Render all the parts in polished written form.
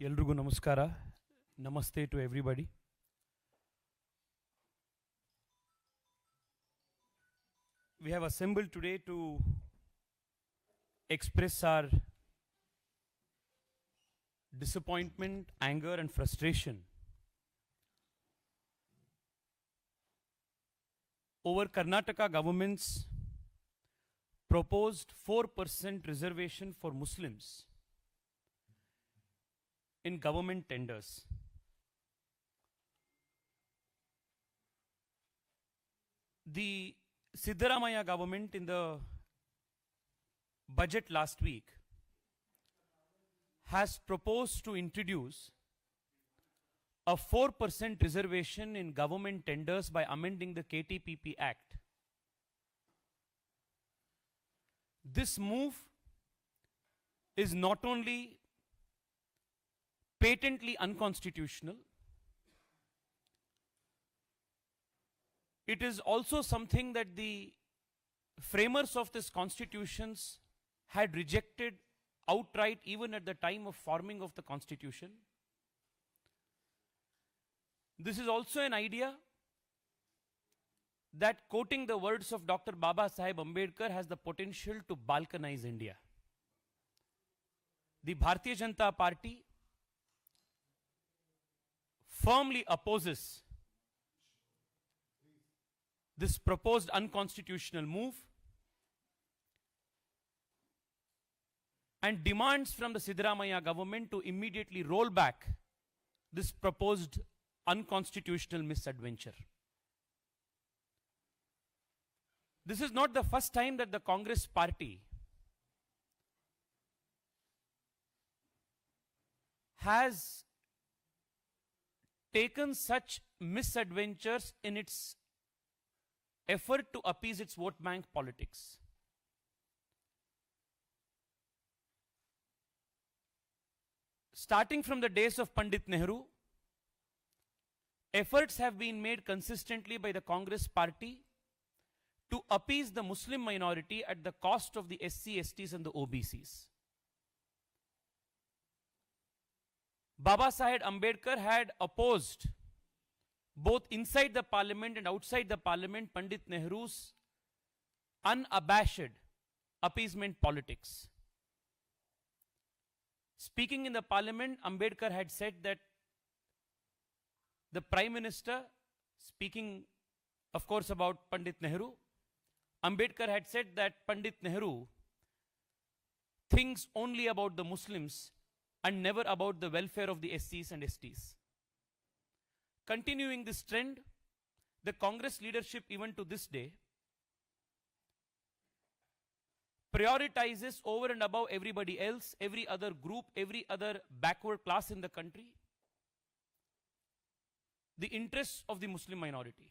ಎಲ್ರಿಗೂ ನಮಸ್ಕಾರ. Namaste to everybody. We have assembled today to express our disappointment, anger and frustration over Karnataka government's proposed 4% reservation for Muslims in government tenders. The Siddaramaiah government in the budget last week has proposed to introduce a 4% reservation in government tenders by amending the KTPP Act. This move is not only patently unconstitutional, it is also something that the framers of this constitutions had rejected outright even at the time of forming of the constitution. This is also an idea that, quoting the words of Dr. Baba Saheb Ambedkar, has the potential to balkanize India. The Bharatiya Janata Party firmly opposes this proposed unconstitutional move and demands from the Siddaramaiah government to immediately roll back this proposed unconstitutional misadventure. This is not the first time that the Congress party has taken such misadventures in its effort to appease its vote bank politics. Starting from the days of Pandit Nehru, efforts have been made consistently by the Congress party to appease the Muslim minority at the cost of the SC, STs and the OBCs. Baba Saheb Ambedkar had opposed, both inside the parliament and outside the parliament, Pandit Nehru's unabashed appeasement politics. Speaking in the parliament, Ambedkar had said that the Prime Minister, speaking of course about Pandit Nehru, Ambedkar had said that Pandit Nehru thinks only about the Muslims and never about the welfare of the SCs and STs. Continuing this trend, the Congress leadership even to this day prioritizes over and above everybody else, every other group, every other backward class in the country, the interests of the Muslim minority.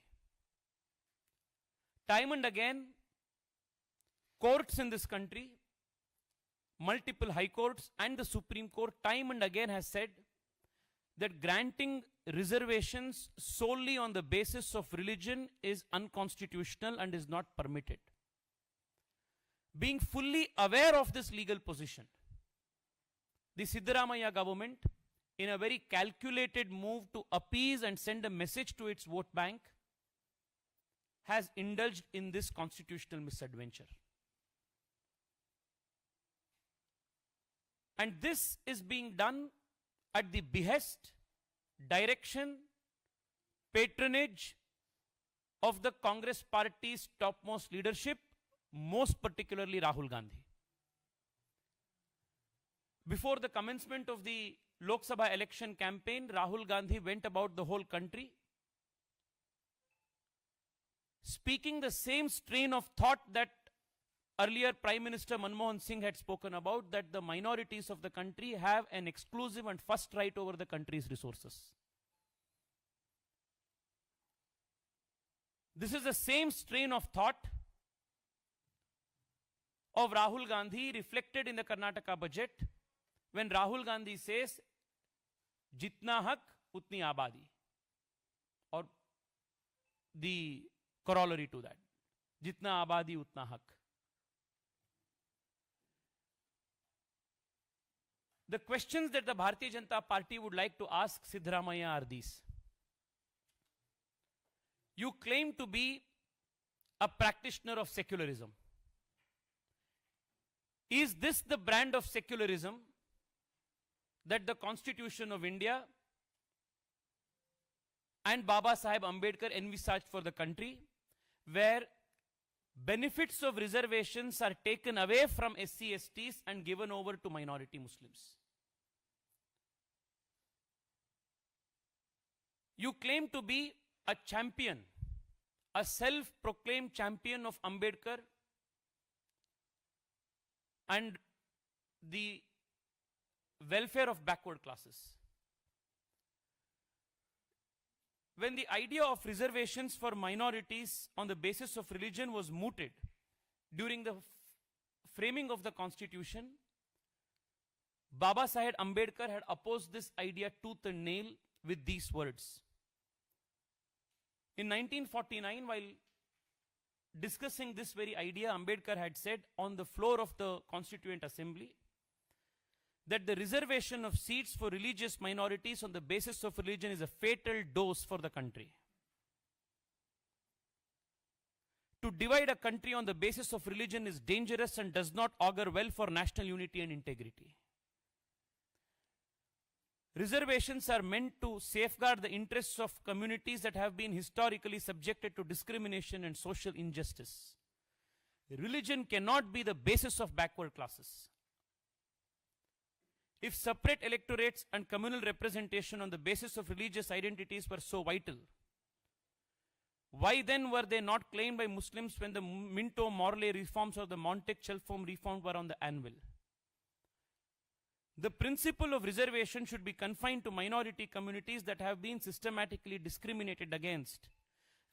Time and again, courts in this country, multiple high courts and the Supreme Court, time and again has said that granting reservations solely on the basis of religion is unconstitutional and is not permitted. Being fully aware of this legal position, the Siddaramaiah government, in a very calculated move to appease and send a message to its vote bank, has indulged in this constitutional misadventure. And this is being done at the behest, direction, patronage of the Congress party's topmost leadership, most particularly Rahul Gandhi. Before the commencement of the Lok Sabha election campaign, Rahul Gandhi went about the whole country speaking the same strain of thought that earlier Prime Minister Manjunath Singh had spoken about, that the minorities of the country have an exclusive and first right over the country's resources. This is the same strain of thought of Rahul Gandhi reflected in the Karnataka budget when Rahul Gandhi says, "Jitna hak, utni abadi," or the corollary to that, "Jitna abadi, utna hak." The questions that the Bharatiya Janata Party would like to ask Siddaramaiah are these. You claim to be a practitioner of secularism. Is this the brand of secularism that the Constitution of India and Baba Sahib Ambedkar envisaged for the country, where benefits of reservations are taken away from SC/STs and given over to minority Muslims? You claim to be a champion, a self-proclaimed champion of Ambedkar and the welfare of backward classes. When the idea of reservations for minorities on the basis of religion was mooted during the framing of the Constitution, Baba Sahib Ambedkar had opposed this idea tooth and nail with these words. In 1949, while discussing this very idea, Ambedkar had said on the floor of the Constituent Assembly that the reservation of seats for religious minorities on the basis of religion is a fatal dose for the country. To divide a country on the basis of religion is dangerous and does not augur well for national unity and integrity. Reservations are meant to safeguard the interests of communities that have been historically subjected to discrimination and social injustice. Religion cannot be the basis of backward classes. If separate electorates and communal representation on the basis of religious identities were so vital, why then were they not claimed by Muslims when the Minto-Morley reforms or the Montague-Chelford reforms were on the anvil? The principle of reservation should be confined to minority communities that have been systematically discriminated against.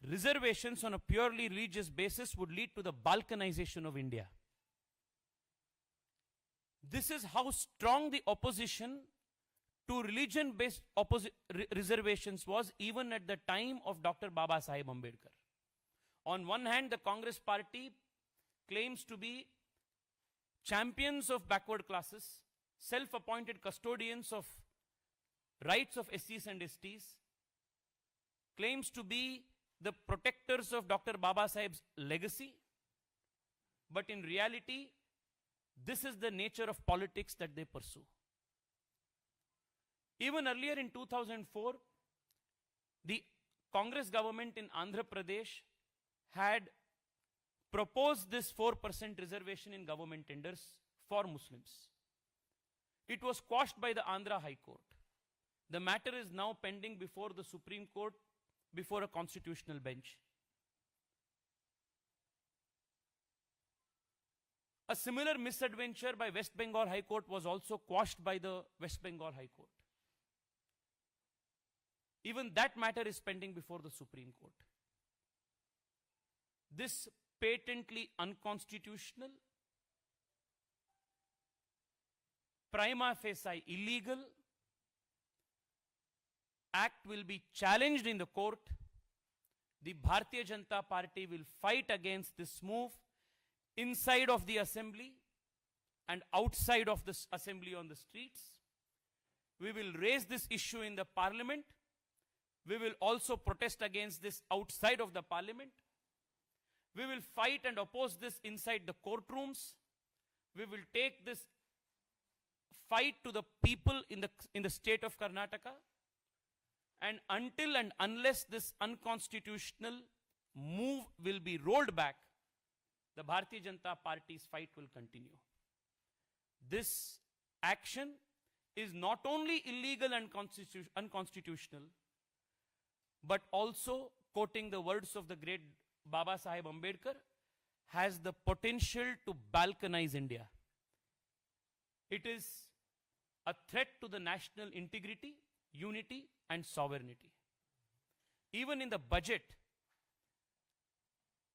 Reservations on a purely religious basis would lead to the balkanization of India. This is how strong the opposition to religion-based reservations was even at the time of Dr. Baba Sahib Ambedkar. On one hand, the Congress party claims to be champions of backward classes, self-appointed custodians of rights of SCs and STs, claims to be the protectors of Dr. Baba Sahib's legacy, but in reality, this is the nature of politics that they pursue. Even earlier in 2004, the Congress government in Andhra Pradesh had proposed this 4% reservation in government tenders for Muslims. It was quashed by the Andhra High Court. The matter is now pending before the Supreme Court, before a constitutional bench. A similar misadventure by West Bengal High Court was also quashed by the West Bengal High Court. Even that matter is pending before the Supreme Court. This patently unconstitutional, prima facie illegal act will be challenged in the court. The Bharatiya Janata Party will fight against this move inside of the assembly and outside of this assembly on the streets. We will raise this issue in the parliament. We will also protest against this outside of the parliament. We will fight and oppose this inside the courtrooms. We will take this fight to the people in the state of Karnataka. And until and unless this unconstitutional move will be rolled back, the Bharatiya Janata Party's fight will continue. This action is not only illegal and unconstitutional, but also, quoting the words of the great Baba Sahib Ambedkar, has the potential to balkanize India. It is a threat to the national integrity, unity, and sovereignty. Even in the budget,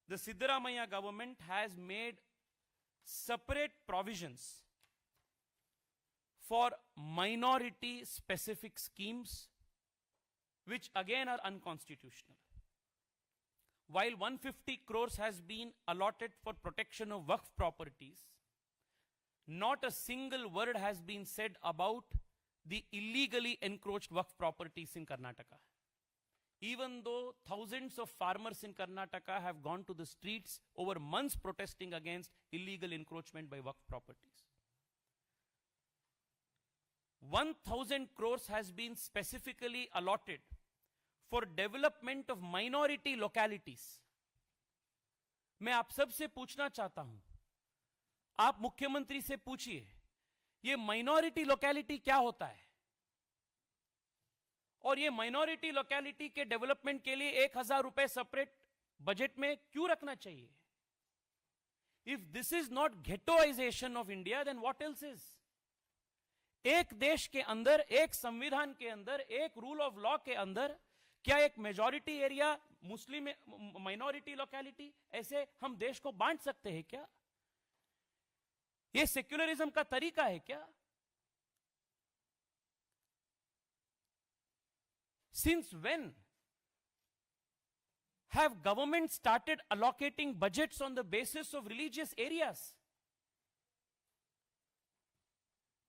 the Siddaramaiah government has made separate provisions for minority-specific schemes, which again are unconstitutional. While 150 crores has been allotted for protection of Waqf properties, not a single word has been said about the illegally encroached Waqf properties in Karnataka. Even though thousands of farmers in Karnataka have gone to the streets over months protesting against illegal encroachment by Waqf properties. 1,000 crores has been specifically allotted for development of minority localities. मैं आप सब से पूछना चाहता हूं, आप मुख्यमंत्री से पूछिए, ये माइनॉरिटी लोकेलिटी क्या होता है और ये माइनॉरिटी लोकेलिटी के डेवलपमेंट के लिए 1,000 रुपए सेपरेट बजट में क्यों रखना चाहिए? If this is not ghettoisation of India, then what else is? एक देश के अंदर, एक संविधान के अंदर, एक रूल ऑफ लॉ के अंदर क्या एक मेजॉरिटी एरिया मुस्लिम माइनॉरिटी लोकेलिटी, ऐसे हम देश को बांट सकते हैं क्या? ये सेक्युलरिज्म का तरीका है क्या? Since when have government started allocating budgets on the basis of religious areas?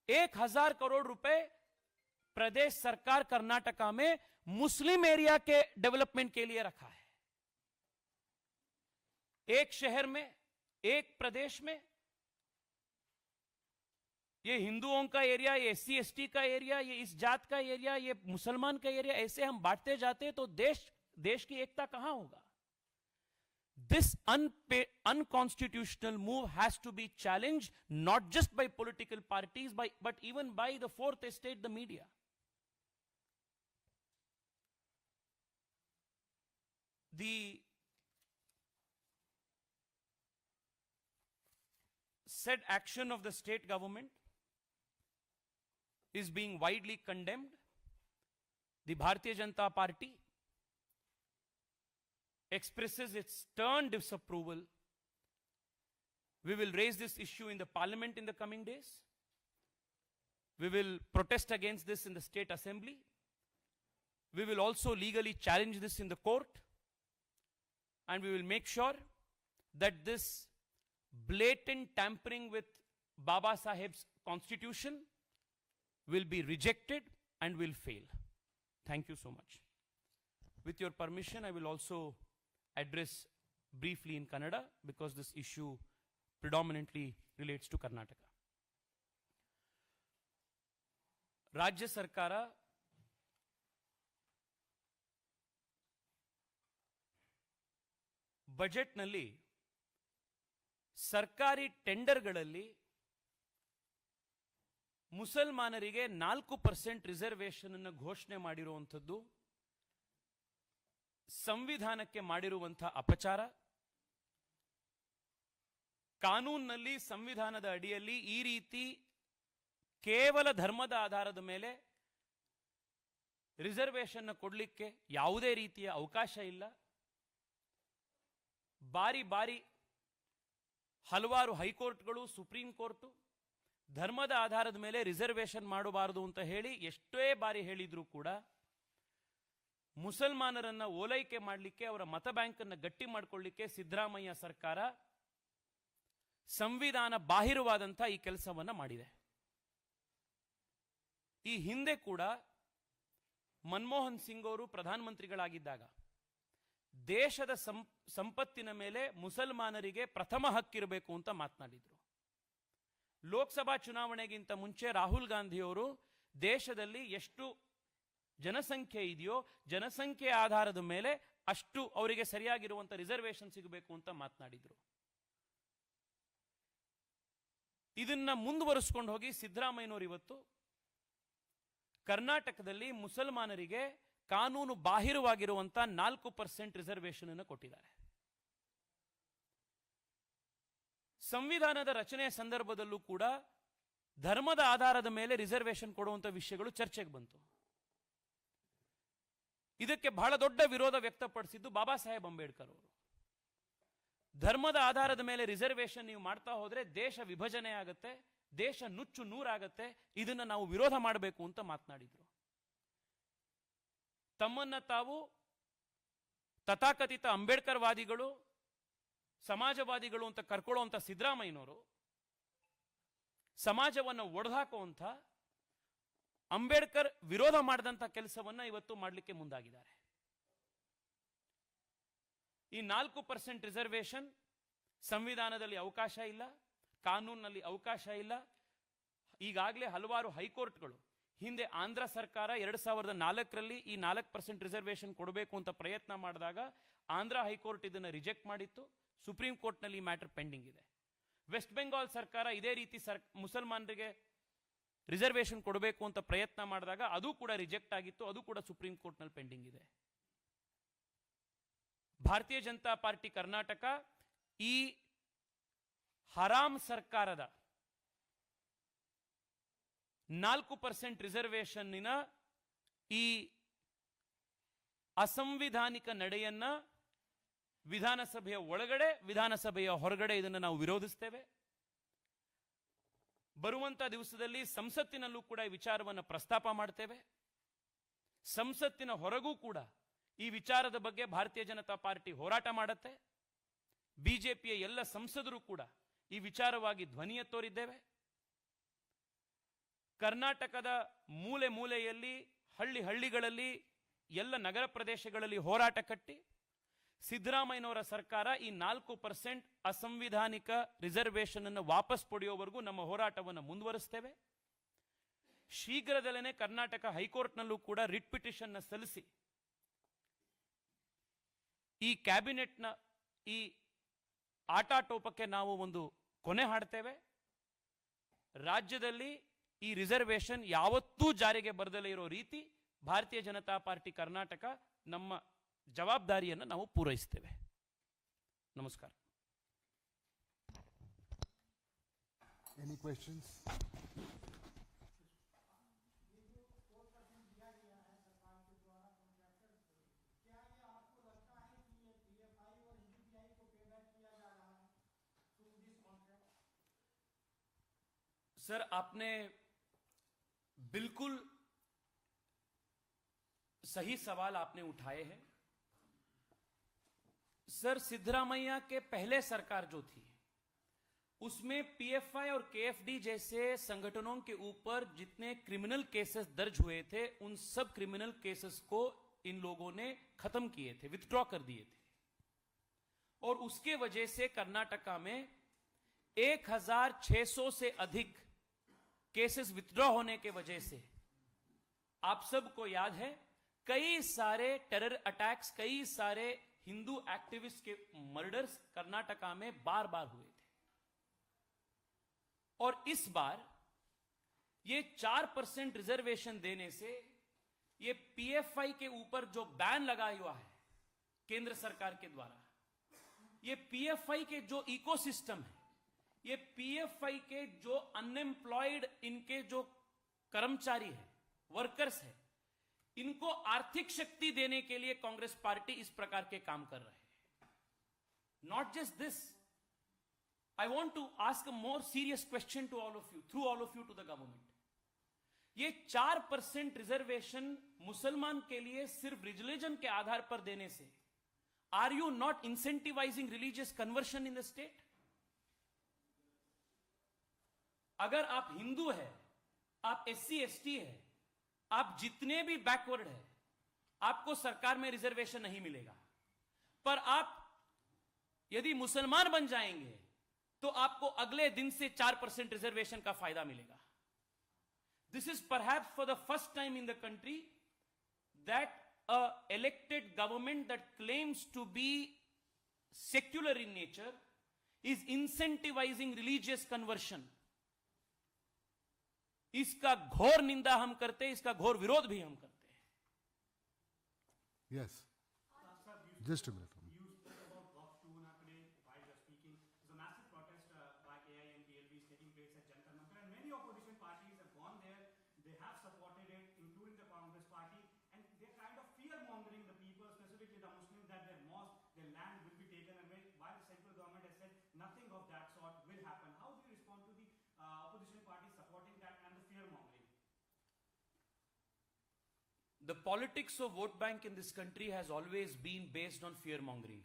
1,000 crore रुपए प्रदेश सरकार कर्नाटका में मुस्लिम एरिया के डेवलपमेंट के लिए रखा है। एक शहर में, एक प्रदेश में, ये हिंदुओं का एरिया, ये SC ST का एरिया, ये इस जात का एरिया, ये मुसलमान का एरिया, ऐसे हम बांटते जाते तो देश की एकता कहां होगा? This unconstitutional move has to be challenged not just by political parties but even by the fourth estate, the media. The said action of the state government is being widely condemned. The Bharatiya Janata Party expresses its stern disapproval. We will raise this issue in the parliament in the coming days. We will protest against this in the state assembly. We will also legally challenge this in the court. And we will make sure that this blatant tampering with Baba Saheb's constitution will be rejected and will fail. Thank you so much. With your permission, I will also address briefly in Kannada because this issue predominantly relates to Karnataka. Rajya Sarkara budget ನಲ್ಲಿ ಸರ್ಕಾರಿ ಟೆಂಡರ್ಗಳಲ್ಲಿ ಮುಸಲ್ಮಾನರಿಗೆ 4% reservation ಅನ್ನು ಘೋಷಣೆ ಮಾಡಿರುವಂಥದ್ದು ಸಂವಿಧಾನಕ್ಕೆ ಮಾಡಿರುವಂತಹ ಅಪಚಾರ. ಕಾನೂನಿನಲ್ಲಿ, ಸಂವಿಧಾನದ ಅಡಿಯಲ್ಲಿ ಈ ರೀತಿ ಕೇವಲ ಧರ್ಮದ ಆಧಾರದ ಮೇಲೆ ರಿಸರ್ವೇಶನ್ ಕೊಡಲಿಕ್ಕೆ ಯಾವುದೇ ರೀತಿಯ ಅವಕಾಶ ಇಲ್ಲ. ಬಾರಿ ಬಾರಿ ಹಲವಾರು ಹೈಕೋರ್ಟ್ಗಳು, ಸುಪ್ರೀಂ ಕೋರ್ಟ್ ಧರ್ಮದ ಆಧಾರದ ಮೇಲೆ ರಿಸರ್ವೇಶನ್ ಮಾಡಬಾರದು ಅಂತ ಹೇಳಿ ಎಷ್ಟೇ ಬಾರಿ ಹೇಳಿದ್ರು ಕೂಡ ಮುಸಲ್ಮಾನರನ್ನ ಓಲೈಕೆ ಮಾಡಲಿಕ್ಕೆ, ಅವರ ಮತ ಬ್ಯಾಂಕ್ ಅನ್ನು ಗಟ್ಟಿ ಮಾಡಿಕೊಳ್ಳಲಿಕ್ಕೆ ಸಿದ್ದರಾಮಯ್ಯ ಸರ್ಕಾರ ಸಂವಿಧಾನ ಬಾಹಿರವಾದಂತಹ ಈ ಕೆಲಸವನ್ನ ಮಾಡಿದೆ. ಈ ಹಿಂದೆ ಕೂಡ ಮನಮೋಹನ್ ಸಿಂಗ್ ಅವರು ಪ್ರಧಾನಮಂತ್ರಿಗಳಾಗಿದ್ದಾಗ ದೇಶದ ಸಂಪತ್ತಿನ ಮೇಲೆ ಮುಸಲ್ಮಾನರಿಗೆ ಪ್ರಥಮ ಹಕ್ಕಿರಬೇಕು ಅಂತ ಮಾತನಾಡಿದ್ರು. ಲೋಕಸಭಾ ಚುನಾವಣೆಗಿಂತ ಮುಂಚೆ ರಾಹುಲ್ ಗಾಂಧಿ ಅವರು ದೇಶದಲ್ಲಿ ಎಷ್ಟು ಜನಸಂಖ್ಯೆ ಇದೆಯೋ ಜನಸಂಖ್ಯೆ ಆಧಾರದ ಮೇಲೆ ಅಷ್ಟು ಅವರಿಗೆ ಸರಿಯಾಗಿರುವಂತ ರಿಸರ್ವೇಶನ್ ಸಿಗಬೇಕು ಅಂತ ಮಾತನಾಡಿದ್ರು. ಇದನ್ನ ಮುಂದುವರಿಸಿಕೊಂಡು ಹೋಗಿ ಸಿದ್ದರಾಮಯ್ಯನವರು ಇವತ್ತು ಕರ್ನಾಟಕದಲ್ಲಿ ಮುಸಲ್ಮಾನರಿಗೆ ಕಾನೂನು ಬಾಹಿರವಾಗಿರುವಂತ 4% ರಿಸರ್ವೇಶನ್ ಅನ್ನು ಕೊಟ್ಟಿದ್ದಾರೆ. ಸಂವಿಧಾನದ ರಚನೆಯ ಸಂದರ್ಭದಲ್ಲೂ ಕೂಡ ಧರ್ಮದ ಆಧಾರದ ಮೇಲೆ ರಿಸರ್ವೇಶನ್ ಕೊಡುವಂತ ವಿಷಯಗಳು ಚರ್ಚೆಗೆ ಬಂತು. ಇದಕ್ಕೆ ಬಹಳ ದೊಡ್ಡ ವಿರೋಧ ವ್ಯಕ್ತಪಡಿಸಿದ್ದು ಬಾಬಾ ಸಾಹೇಬ್ ಅಂಬೇಡ್ಕರ್ ಅವರು. ಧರ್ಮದ ಆಧಾರದ ಮೇಲೆ ರಿಸರ್ವೇಶನ್ ನೀವು ಮಾಡ್ತಾ ಹೋದ್ರೆ ದೇಶ ವಿಭಜನೆ ಆಗುತ್ತೆ, ದೇಶ ನುಚ್ಚು ನೂರಾಗತ್ತೆ, ಇದನ್ನ ನಾವು ವಿರೋಧ ಮಾಡಬೇಕು ಅಂತ ಮಾತನಾಡಿದ್ರು. ತಮ್ಮನ್ನ ತಾವು ತಥಾಕಥಿತ ಅಂಬೇಡ್ಕರ್ ವಾದಿಗಳು, ಸಮಾಜವಾದಿಗಳು ಅಂತ ಕರ್ಕೊಳ್ಳುವಂತ ಸಿದ್ದರಾಮಯ್ಯನವರು ಸಮಾಜವನ್ನು ಒಡೆದಾಕುವಂಥ ಅಂಬೇಡ್ಕರ್ ವಿರೋಧ ಮಾಡಿದಂಥ ಕೆಲಸವನ್ನ ಇವತ್ತು ಮಾಡಲಿಕ್ಕೆ ಮುಂದಾಗಿದ್ದಾರೆ. ಈ 4% ರಿಸರ್ವೇಶನ್ ಸಂವಿಧಾನದಲ್ಲಿ ಅವಕಾಶ ಇಲ್ಲ, ಕಾನೂನಿನಲ್ಲಿ ಅವಕಾಶ ಇಲ್ಲ. ಈಗಾಗಲೇ ಹಲವಾರು ಹೈಕೋರ್ಟ್ಗಳು, ಹಿಂದೆ ಆಂಧ್ರ ಸರ್ಕಾರ 2004ರಲ್ಲಿ ಈ 4% ರಿಸರ್ವೇಶನ್ ಕೊಡಬೇಕು ಅಂತ ಪ್ರಯತ್ನ ಮಾಡಿದಾಗ ಆಂಧ್ರ ಹೈಕೋರ್ಟ್ ಇದನ್ನು ರಿಜೆಕ್ಟ್ ಮಾಡಿತ್ತು. ಸುಪ್ರೀಂ ಕೋರ್ಟ್ನಲ್ಲಿ ಈ ಮ್ಯಾಟರ್ ಪೆಂಡಿಂಗ್ ಇದೆ. ವೆಸ್ಟ್ ಬೆಂಗಾಲ್ ಸರ್ಕಾರ ಇದೇ ರೀತಿ ಮುಸಲ್ಮಾನರಿಗೆ ರಿಸರ್ವೇಶನ್ ಕೊಡಬೇಕು ಅಂತ ಪ್ರಯತ್ನ ಮಾಡಿದಾಗ ಅದು ಕೂಡ ರಿಜೆಕ್ಟ್ ಆಗಿತ್ತು, ಅದು ಕೂಡ ಸುಪ್ರೀಂ ಕೋರ್ಟ್ನಲ್ಲಿ ಪೆಂಡಿಂಗ್ ಇದೆ. ಭಾರತೀಯ ಜನತಾ ಪಾರ್ಟಿ ಕರ್ನಾಟಕ ಈ ಹರಾಮ್ ಸರ್ಕಾರದ 4% ರಿಸರ್ವೇಶನ್ನಿನ ಈ ಅಸಂವಿಧಾನಿಕ ನಡೆಯನ್ನ ವಿಧಾನಸಭೆಯ ಒಳಗಡೆ, ವಿಧಾನಸಭೆಯ ಹೊರಗಡೆ ಇದನ್ನು ನಾವು ವಿರೋಧಿಸ್ತೇವೆ. ಬರುವಂತ ದಿವಸದಲ್ಲಿ ಸಂಸತ್ತಿನಲ್ಲೂ ಕೂಡ ಈ ವಿಚಾರವನ್ನು ಪ್ರಸ್ತಾಪ ಮಾಡ್ತೇವೆ. ಸಂಸತ್ತಿನ ಹೊರಗೂ ಕೂಡ ಈ ವಿಚಾರದ ಬಗ್ಗೆ ಭಾರತೀಯ ಜನತಾ ಪಾರ್ಟಿ ಹೋರಾಟ ಮಾಡುತ್ತೆ. ಬಿಜೆಪಿಯ ಎಲ್ಲ ಸಂಸದರು ಕೂಡ ಈ ವಿಚಾರವಾಗಿ ಧ್ವನಿ ಎತ್ತೋರಿದ್ದೇವೆ. ಕರ್ನಾಟಕದ ಮೂಲೆ ಮೂಲೆಯಲ್ಲಿ, ಹಳ್ಳಿಗಳಲ್ಲಿ, ಎಲ್ಲ ನಗರ ಪ್ರದೇಶಗಳಲ್ಲಿ ಹೋರಾಟ ಕಟ್ಟಿ ಸಿದ್ದರಾಮಯ್ಯನವರ ಸರ್ಕಾರ ಈ 4% ಅಸಂವಿಧಾನಿಕ ರಿಸರ್ವೇಶನ್ ಅನ್ನು ವಾಪಸ್ ಪಡೆಯುವವರೆಗೂ ನಮ್ಮ ಹೋರಾಟವನ್ನು ಮುಂದುವರಿಸ್ತೇವೆ. ಶೀಘ್ರದಲ್ಲೇ ಕರ್ನಾಟಕ ಹೈಕೋರ್ಟ್ನಲ್ಲೂ ಕೂಡ ರಿಟ್ ಪಿಟಿಷನ್ ಸಲ್ಲಿಸಿ ಈ ಕ್ಯಾಬಿನೆಟ್ನ ಈ ಆಟಾಟೋಪಕ್ಕೆ ನಾವು ಒಂದು ಕೊನೆ ಹಾಡ್ತೇವೆ. ರಾಜ್ಯದಲ್ಲಿ ಈ ರಿಸರ್ವೇಶನ್ ಯಾವತ್ತೂ ಜಾರಿಗೆ ಬರದಲೇ ಇರೋ ರೀತಿ ಭಾರತೀಯ ಜನತಾ ಪಾರ್ಟಿ ಕರ್ನಾಟಕ ನಮ್ಮ ಜವಾಬ್ದಾರಿಯನ್ನು ನಾವು ಪೂರೈಸ್ತೇವೆ. ನಮಸ್ಕಾರ. Any questions? सर, आपने बिल्कुल सही सवाल आपने उठाए हैं. सर, सिद्धरामैया के पहले सरकार जो थी उसमें पीएफआई और केएफडी जैसे संगठनों के ऊपर जितने क्रिमिनल केसेस दर्ज हुए थे उन सब क्रिमिनल केसेस को इन लोगों ने खत्म किए थे, विथड्रॉ कर दिए थे. और उसके वजह से कर्नाटका में 1600 से अधिक केसेस विथड्रॉ होने के वजह से आप सबको याद है कई सारे टेरर अटैक्स, कई सारे हिंदू एक्टिविस्ट के मर्डर्स कर्नाटका में बार बार हुए थे. और इस बार ये 4% रिजर्वेशन देने से ये पीएफआई के ऊपर जो बैन लगा हुआ है केंद्र सरकार के द्वारा, ये पीएफआई के जो इकोसिस्टम है, ये पीएफआई के जो अनएम्प्लॉयड इनके जो कर्मचारी है, वर्कर्स है, इनको आर्थिक शक्ति देने के लिए कांग्रेस पार्टी इस प्रकार के काम कर रहे हैं. Not just this, I want to ask a more serious question to all of you, through all of you to the government. ये 4% रिजर्वेशन मुसलमान के लिए सिर्फ रिलीजन के आधार पर देने से are you not incentivising religious conversion in the state? अगर आप हिंदू है, आप एससी एसटी है, आप जितने भी बैकवर्ड है, आपको सरकार में रिजर्वेशन नहीं मिलेगा. पर आप यदि मुसलमान बन जाएंगे तो आपको अगले दिन से 4% रिजर्वेशन का फायदा मिलेगा. This is perhaps for the first time in the country that a elected government that claims to be secular in nature is incentivizing religious conversion. इसका घोर निंदा हम करते हैं, इसका घोर विरोध भी हम करते हैं. Yes. Just a minute. You spoke about Govt while you are speaking. There's a massive protest by AI and DLB is taking place at Jantar Mantar, and many opposition parties have gone there. They have supported it, including the Congress party, and they're kind of fear-mongering the people, specifically the Muslims, that their mosque, their land will be taken away. While the central government has said nothing of that sort will happen. How do you respond to the opposition parties supporting that and the fear-mongering? The politics of vote bank in this country has always been based on fear-mongering.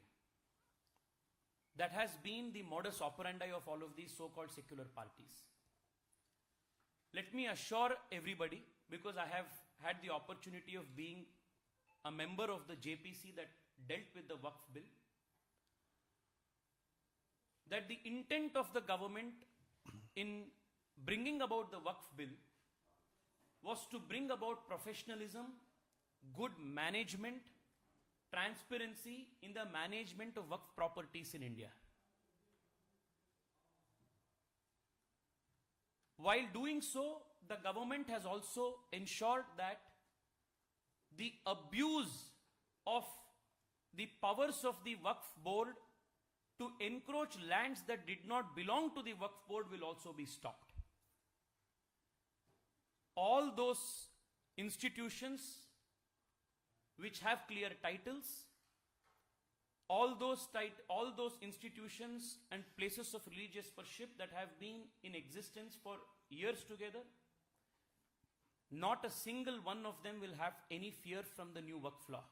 That has been the modus operandi of all of these so-called secular parties. Let me assure everybody, because I have had the opportunity of being a member of the JPC that dealt with the Waqf bill, that the intent of the government in bringing about the Waqf bill was to bring about professionalism, good management, transparency in the management of Waqf properties in India. While doing so, the government has also ensured that the abuse of the powers of the Waqf board to encroach lands that did not belong to the Waqf board will also be stopped. All those institutions which have clear titles, all those institutions and places of religious worship that have been in existence for years together, not a single one of them will have any fear from the new Waqf law.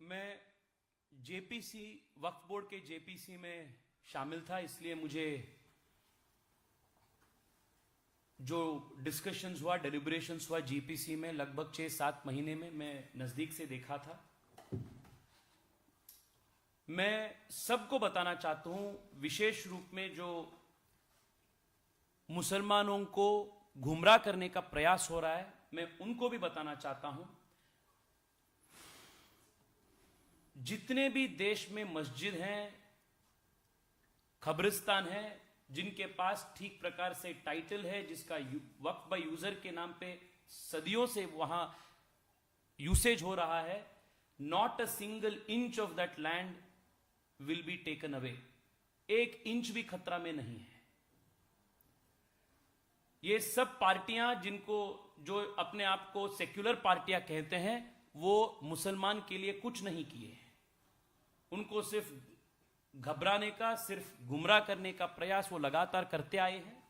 मैं JPC वक्फ board के JPC में शामिल था, इसलिए मुझे जो discussions हुआ, deliberations हुआ जेपीसी में लगभग 6-7 महीने में मैं नजदीक से देखा था। मैं सबको बताना चाहता हूं, विशेष रूप में जो मुसलमानों को गुमराह करने का प्रयास हो रहा है, मैं उनको भी बताना चाहता हूं, जितने भी देश में मस्जिद हैं, कब्रिस्तान है, जिनके पास ठीक प्रकार से टाइटल है, जिसका वक्फ बाय यूजर के नाम पे सदियों से वहां यूसेज हो रहा है, not a single inch of that land will be taken away. 1 inch भी खतरा में नहीं है। ये सब पार्टियां जो अपने आप को सेक्युलर पार्टियां कहते हैं, वो मुसलमान के लिए कुछ नहीं किए। उनको सिर्फ घबराने का, सिर्फ गुमराह करने का प्रयास वो लगातार करते आए हैं।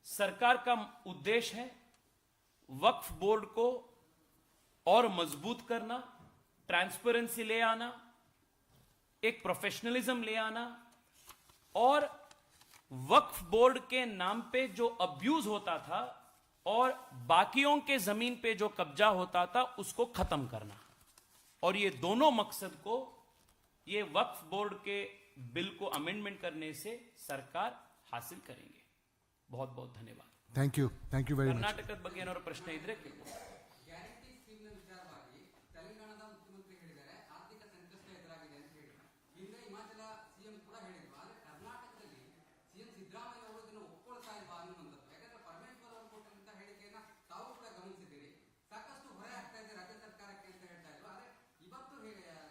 सरकार का उद्देश्य है वक्फ बोर्ड को और मजबूत करना, ट्रांसपेरेंसी ले आना, एक प्रोफेशनलिज्म ले आना, और वक्फ बोर्ड के नाम पे जो अब्यूज होता था और बाकियों के जमीन पे जो कब्जा होता था, उसको खत्म करना। और ये दोनों मकसद को ये वक्फ बोर्ड के बिल को अमेंडमेंट करने से सरकार हासिल करेंगे। बहुत बहुत धन्यवाद। Thank you very much. कर्नाटकದ ಬಗ್ಗೆ ಏನಾದರೂ ಪ್ರಶ್ನೆ ಇದ್ರೆ ಕೇಳಿ। ಗ್ಯಾರಂಟಿ ಸ್ಕೀಮ್ನ ವಿಚಾರವಾಗಿ ತೆಲಂಗಾಣದ ಮುಖ್ಯಮಂತ್ರಿ ಹೇಳಿದ್ದಾರೆ, ಆರ್ಥಿಕ ಸಂಕಷ್ಟ ಎದುರಾಗಿದೆ ಅಂತ ಹೇಳಿ. ಹಿಂದೆ ಹಿಮಾಚಲ ಸಿಎಂ ಕೂಡ ಹೇಳಿದ್ರು. ಆದರೆ ಕರ್ನಾಟಕದಲ್ಲಿ ಸಿಎಂ ಸಿದ್ದರಾಮಯ್ಯ ಅವರು ಇದನ್ನು ಒಪ್ಕೊಳ್ತಾ ಇಲ್ವಾ ಅನ್ನುವಂಥದ್ದು. ಯಾಕಂದ್ರೆ ಪರಮೇಶ್ವರ್ ಅವರು ಕೊಟ್ಟಂತ ಹೇಳಿಕೆಯನ್ನ ತಾವು ಕೂಡ ಗಮನಿಸಿದ್ದೀರಿ. ಸಾಕಷ್ಟು ಹೊರೆ ಆಗ್ತಾ ಇದೆ ರಾಜ್ಯ ಸರ್ಕಾರಕ್ಕೆ ಅಂತ ಹೇಳ್ತಾ ಇದ್ರು. ಆದರೆ ಇವತ್ತು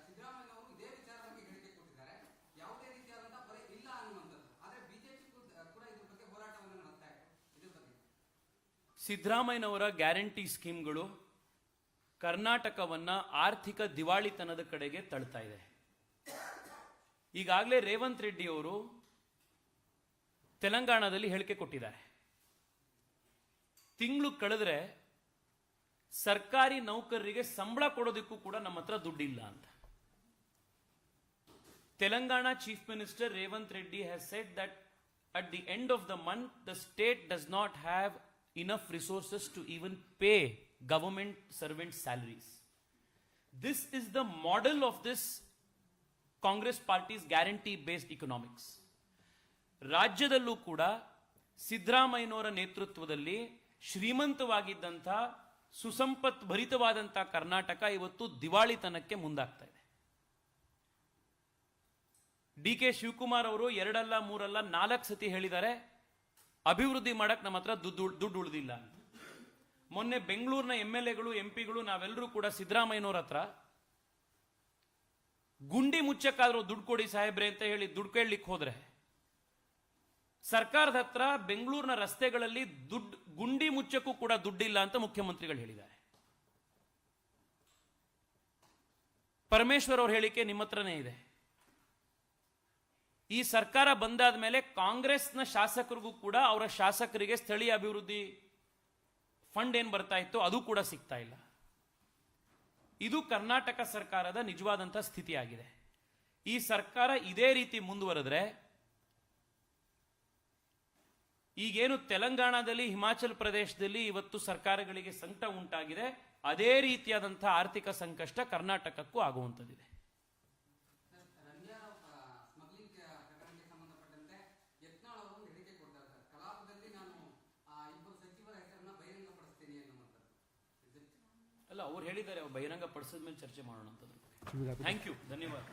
ಸಿದ್ದರಾಮಯ್ಯ ಅವರು ಇದೇ ವಿಚಾರವಾಗಿ ಹೇಳಿಕೆ ಕೊಟ್ಟಿದ್ದಾರೆ, ಯಾವುದೇ ರೀತಿಯಾದಂತಹ ಹೊರೆ ಇಲ್ಲ ಅನ್ನುವಂಥದ್ದು. ಆದರೆ ಬಿಜೆಪಿ ಕೂಡ ಇದ್ರ ಬಗ್ಗೆ ಹೋರಾಟವನ್ನು ನಡೆಸ್ತಾ ಇದೆ. ಇದ್ರ ಬಗ್ಗೆ ಸಿದ್ದರಾಮಯ್ಯನವರ ಗ್ಯಾರಂಟಿ ಸ್ಕೀಮ್ಗಳು ಕರ್ನಾಟಕವನ್ನ ಆರ್ಥಿಕ ದಿವಾಳಿತನದ ಕಡೆಗೆ ತಳ್ತಾ ಇದೆ. ಈಗಾಗಲೇ ರೇವಂತ್ ರೆಡ್ಡಿ ಅವರು ತೆಲಂಗಾಣದಲ್ಲಿ ಹೇಳಿಕೆ ಕೊಟ್ಟಿದ್ದಾರೆ, ತಿಂಗಳು ಕಳೆದ್ರೆ ಸರ್ಕಾರಿ ನೌಕರರಿಗೆ ಸಂಬಳ ಕೊಡೋದಕ್ಕೂ ಕೂಡ ನಮ್ಮ ಹತ್ರ ದುಡ್ಡಿಲ್ಲ ಅಂತ. Telangana Chief Minister Revanth Reddy has said that at the end of the month, the state does not have enough resources to even pay government servants' salaries. This is the model of this Congress party's guarantee-based economics. ರಾಜ್ಯದಲ್ಲೂ ಕೂಡ ಸಿದ್ದರಾಮಯ್ಯನವರ ನೇತೃತ್ವದಲ್ಲಿ ಶ್ರೀಮಂತವಾಗಿದ್ದಂಥ ಸುಸಂಪತ್ ಭರಿತವಾದಂಥ ಕರ್ನಾಟಕ ಇವತ್ತು ದಿವಾಳಿತನಕ್ಕೆ ಮುಂದಾಗ್ತಾ ಇದೆ. DK Shivakumar ಅವರು 2 ಅಲ್ಲ 3 ಅಲ್ಲ 4 ಸತಿ ಹೇಳಿದ್ದಾರೆ, ಅಭಿವೃದ್ಧಿ ಮಾಡಕ್ ನಮ್ಮ ಹತ್ರ ದುಡ್ಡು ಉಳಿದಿಲ್ಲ ಅಂತ. ಮೊನ್ನೆ ಬೆಂಗಳೂರಿನ MLAಗಳು MP ಗಳು ನಾವೆಲ್ಲರೂ ಕೂಡ ಸಿದ್ದರಾಮಯ್ಯನವರ ಹತ್ರ ಗುಂಡಿ ಮುಚ್ಚಕ್ಕಾದ್ರೂ ದುಡ್ಡು ಕೊಡಿ ಸಾಹೇಬ್ರೆ ಅಂತ ಹೇಳಿ ದುಡ್ಡು ಕೇಳಲಿಕ್ಕೆ ಹೋದ್ರೆ, ಸರ್ಕಾರದ ಹತ್ರ ಬೆಂಗಳೂರಿನ ರಸ್ತೆಗಳಲ್ಲಿ ಗುಂಡಿ ಮುಚ್ಚಕ್ಕೂ ಕೂಡ ದುಡ್ಡಿಲ್ಲ ಅಂತ ಮುಖ್ಯಮಂತ್ರಿಗಳು ಹೇಳಿದ್ದಾರೆ. ಪರಮೇಶ್ವರ್ ಅವ್ರ ಹೇಳಿಕೆ ನಿಮ್ಮ ಹತ್ರನೇ ಇದೆ. ಈ ಸರ್ಕಾರ ಬಂದಾದ ಮೇಲೆ ಕಾಂಗ್ರೆಸ್ನ ಶಾಸಕರಿಗೂ ಕೂಡ ಅವರ ಶಾಸಕರಿಗೆ ಸ್ಥಳೀಯ ಅಭಿವೃದ್ಧಿ ಫಂಡ್ ಏನು ಬರ್ತಾ ಇತ್ತು ಅದು ಕೂಡ ಸಿಗ್ತಾ ಇಲ್ಲ. ಇದು ಕರ್ನಾಟಕ ಸರ್ಕಾರದ ನಿಜವಾದಂಥ ಸ್ಥಿತಿಯಾಗಿದೆ. ಈ ಸರ್ಕಾರ ಇದೇ ರೀತಿ ಮುಂದುವರೆದ್ರೆ ಈಗೇನು ತೆಲಂಗಾಣದಲ್ಲಿ, ಹಿಮಾಚಲ ಪ್ರದೇಶದಲ್ಲಿ ಇವತ್ತು ಸರ್ಕಾರಗಳಿಗೆ ಸಂಕಟ ಉಂಟಾಗಿದೆ, ಅದೇ ರೀತಿಯಾದಂತಹ ಆರ್ಥಿಕ ಸಂಕಷ್ಟ ಕರ್ನಾಟಕಕ್ಕೂ ಆಗುವಂಥದ್ದಿದೆ. ಅಲ್ಲ, ಅವ್ರು ಹೇಳಿದ್ದಾರೆ, ಅವ್ರು ಬಹಿರಂಗ ಪಡಿಸಿದ ಮೇಲೆ ಚರ್ಚೆ ಮಾಡೋಣ ಅಂತ. ಥ್ಯಾಂಕ್ ಯು, ಧನ್ಯವಾದ.